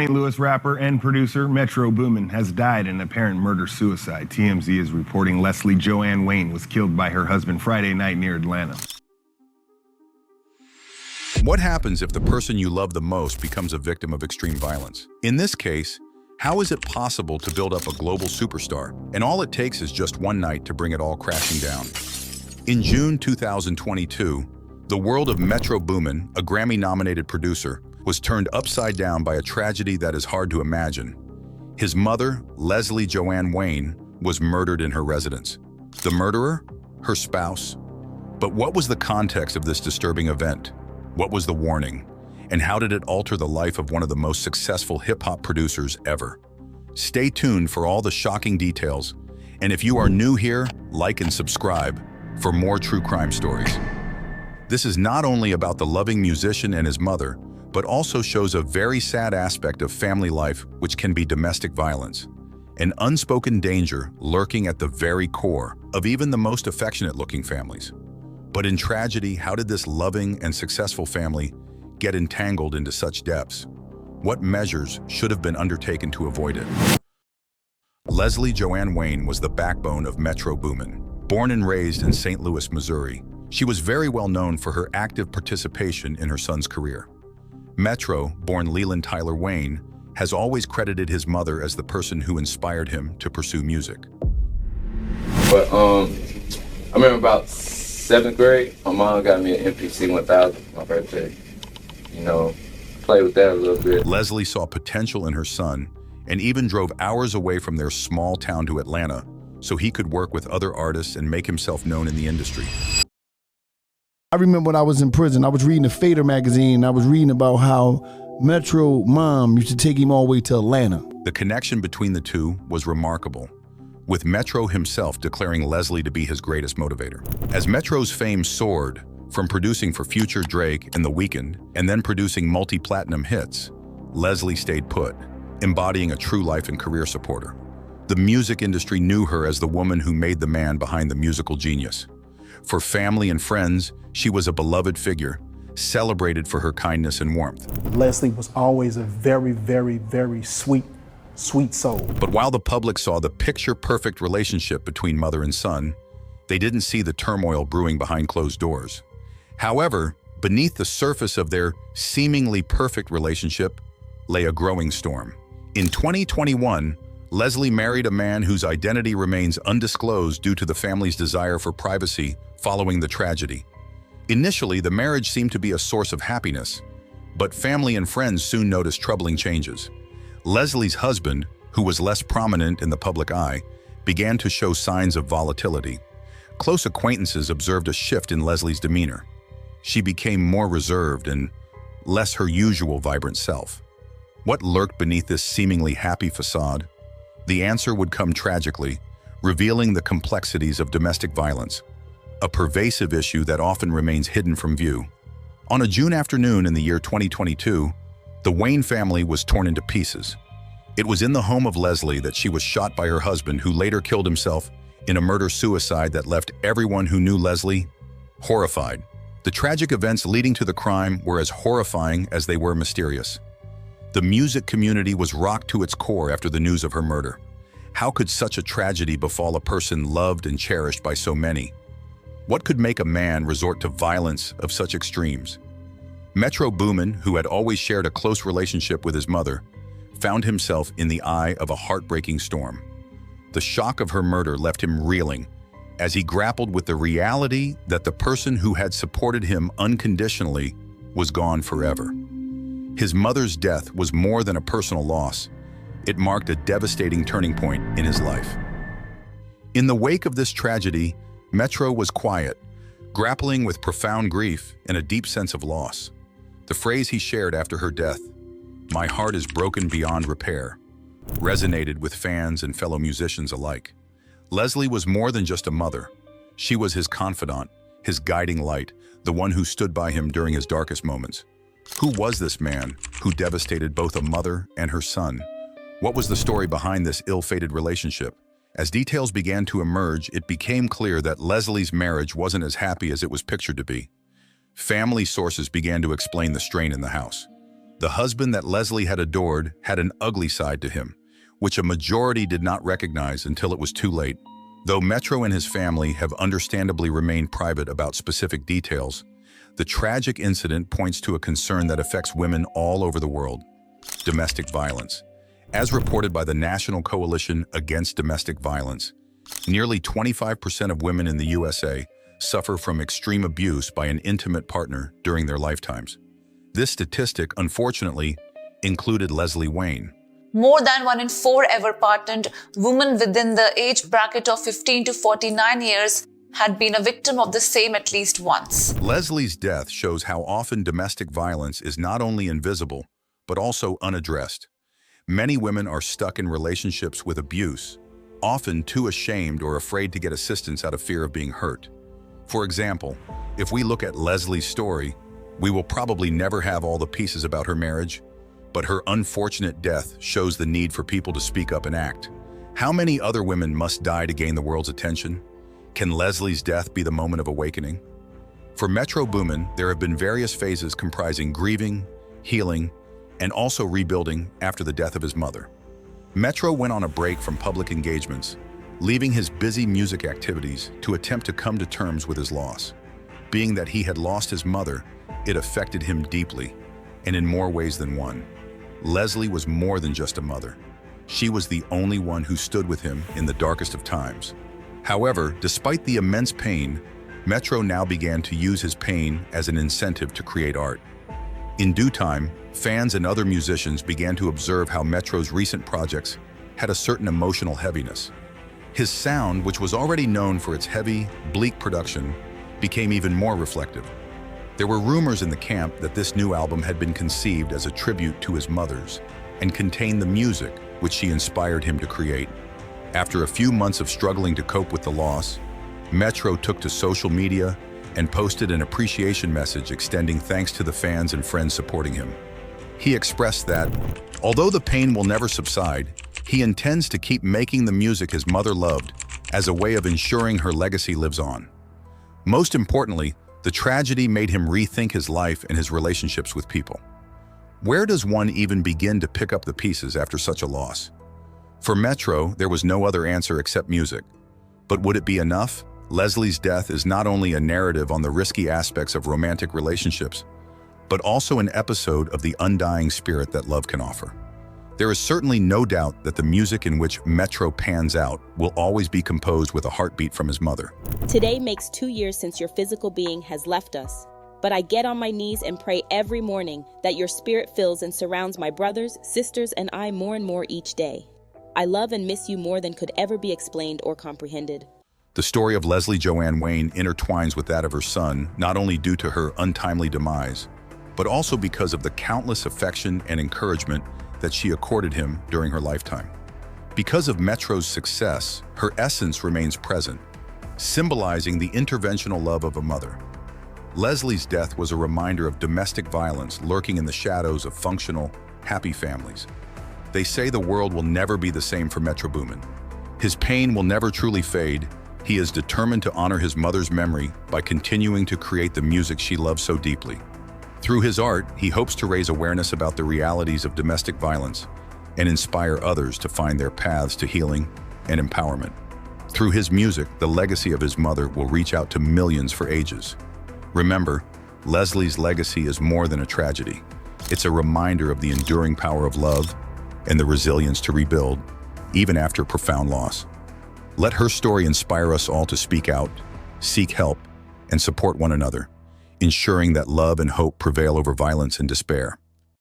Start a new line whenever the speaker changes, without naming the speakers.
St. Louis rapper and producer Metro Boomin has died in apparent murder-suicide. TMZ is reporting Leslie Joanne Wayne was killed by her husband Friday night near Atlanta.
What happens if the person you love the most becomes a victim of extreme violence? In this case, how is it possible to build up a global superstar, and all it takes is just one night to bring it all crashing down? In June 2022, the world of Metro Boomin, a Grammy-nominated producer, was turned upside down by a tragedy that is hard to imagine. His mother, Leslie Joanne Wayne, was murdered in her residence. The murderer? Her spouse. But what was the context of this disturbing event? What was the warning? And how did it alter the life of one of the most successful hip-hop producers ever? Stay tuned for all the shocking details. And if you are new here, like and subscribe for more true crime stories. This is not only about the loving musician and his mother, but also shows a very sad aspect of family life, which can be domestic violence. An unspoken danger lurking at the very core of even the most affectionate-looking families. But in tragedy, how did this loving and successful family get entangled into such depths? What measures should have been undertaken to avoid it? Leslie Joanne Wayne was the backbone of Metro Boomin. Born and raised in St. Louis, Missouri, she was very well known for her active participation in her son's career. Metro, born Leland Tyler Wayne, has always credited his mother as the person who inspired him to pursue music.
But I remember about 7th grade, my mom got me an MPC 1000 for my birthday. You know, play with that a little bit.
Leslie saw potential in her son and even drove hours away from their small town to Atlanta so he could work with other artists and make himself known in the industry.
I remember when I was in prison, I was reading the Fader magazine, and I was reading about how Metro mom used to take him all the way to Atlanta.
The connection between the two was remarkable, with Metro himself declaring Leslie to be his greatest motivator. As Metro's fame soared, from producing for Future, Drake, and The Weeknd, and then producing multi-platinum hits, Leslie stayed put, embodying a true life and career supporter. The music industry knew her as the woman who made the man behind the musical genius. For family and friends, she was a beloved figure, celebrated for her kindness and warmth.
Leslie was always a very, very, very sweet soul.
But while the public saw the picture-perfect relationship between mother and son, they didn't see the turmoil brewing behind closed doors. However, beneath the surface of their seemingly perfect relationship lay a growing storm. In 2021, Leslie married a man whose identity remains undisclosed due to the family's desire for privacy following the tragedy. Initially, the marriage seemed to be a source of happiness, but family and friends soon noticed troubling changes. Leslie's husband, who was less prominent in the public eye, began to show signs of volatility. Close acquaintances observed a shift in Leslie's demeanor. She became more reserved and less her usual vibrant self. What lurked beneath this seemingly happy facade? The answer would come tragically, revealing the complexities of domestic violence, a pervasive issue that often remains hidden from view. On a June afternoon in the year 2022, the Wayne family was torn into pieces. It was in the home of Leslie that she was shot by her husband, who later killed himself in a murder-suicide that left everyone who knew Leslie horrified. The tragic events leading to the crime were as horrifying as they were mysterious. The music community was rocked to its core after the news of her murder. How could such a tragedy befall a person loved and cherished by so many? What could make a man resort to violence of such extremes? Metro Boomin, who had always shared a close relationship with his mother, found himself in the eye of a heartbreaking storm. The shock of her murder left him reeling as he grappled with the reality that the person who had supported him unconditionally was gone forever. His mother's death was more than a personal loss. It marked a devastating turning point in his life. In the wake of this tragedy, Metro was quiet, grappling with profound grief and a deep sense of loss. The phrase he shared after her death, "My heart is broken beyond repair," resonated with fans and fellow musicians alike. Leslie was more than just a mother. She was his confidant, his guiding light, the one who stood by him during his darkest moments. Who was this man who devastated both a mother and her son? What was the story behind this ill-fated relationship? As details began to emerge, it became clear that Leslie's marriage wasn't as happy as it was pictured to be. Family sources began to explain the strain in the house. The husband that Leslie had adored had an ugly side to him, which a majority did not recognize until it was too late. Though Metro and his family have understandably remained private about specific details, the tragic incident points to a concern that affects women all over the world: domestic violence. As reported by the National Coalition Against Domestic Violence, nearly 25% of women in the USA suffer from extreme abuse by an intimate partner during their lifetimes. This statistic, unfortunately, included Leslie Wayne.
More than 1 in 4 ever partnered women within the age bracket of 15 to 49 years had been a victim of the same at least once.
Leslie's death shows how often domestic violence is not only invisible, but also unaddressed. Many women are stuck in relationships with abuse, often too ashamed or afraid to get assistance out of fear of being hurt. For example, if we look at Leslie's story, we will probably never have all the pieces about her marriage, but her unfortunate death shows the need for people to speak up and act. How many other women must die to gain the world's attention? Can Leslie's death be the moment of awakening? For Metro Boomin, there have been various phases comprising grieving, healing, and also rebuilding after the death of his mother. Metro went on a break from public engagements, leaving his busy music activities to attempt to come to terms with his loss. Being that he had lost his mother, it affected him deeply, and in more ways than one. Leslie was more than just a mother. She was the only one who stood with him in the darkest of times. However, despite the immense pain, Metro now began to use his pain as an incentive to create art. In due time, fans and other musicians began to observe how Metro's recent projects had a certain emotional heaviness. His sound, which was already known for its heavy, bleak production, became even more reflective. There were rumors in the camp that this new album had been conceived as a tribute to his mother's and contained the music which she inspired him to create. After a few months of struggling to cope with the loss, Metro took to social media and posted an appreciation message extending thanks to the fans and friends supporting him. He expressed that, although the pain will never subside, he intends to keep making the music his mother loved as a way of ensuring her legacy lives on. Most importantly, the tragedy made him rethink his life and his relationships with people. Where does one even begin to pick up the pieces after such a loss? For Metro, there was no other answer except music. But would it be enough? Leslie's death is not only a narrative on the risky aspects of romantic relationships, but also an episode of the undying spirit that love can offer. There is certainly no doubt that the music in which Metro pans out will always be composed with a heartbeat from his mother.
Today makes 2 years since your physical being has left us, but I get on my knees and pray every morning that your spirit fills and surrounds my brothers, sisters, and I more and more each day. I love and miss you more than could ever be explained or comprehended.
The story of Leslie Joanne Wayne intertwines with that of her son, not only due to her untimely demise, but also because of the countless affection and encouragement that she accorded him during her lifetime. Because of Metro's success, her essence remains present, symbolizing the interventional love of a mother. Leslie's death was a reminder of domestic violence lurking in the shadows of functional, happy families. They say the world will never be the same for Metro Boomin. His pain will never truly fade. He is determined to honor his mother's memory by continuing to create the music she loves so deeply. Through his art, he hopes to raise awareness about the realities of domestic violence and inspire others to find their paths to healing and empowerment. Through his music, the legacy of his mother will reach out to millions for ages. Remember, Leslie's legacy is more than a tragedy. It's a reminder of the enduring power of love and the resilience to rebuild, even after profound loss. Let her story inspire us all to speak out, seek help, and support one another, ensuring that love and hope prevail over violence and despair.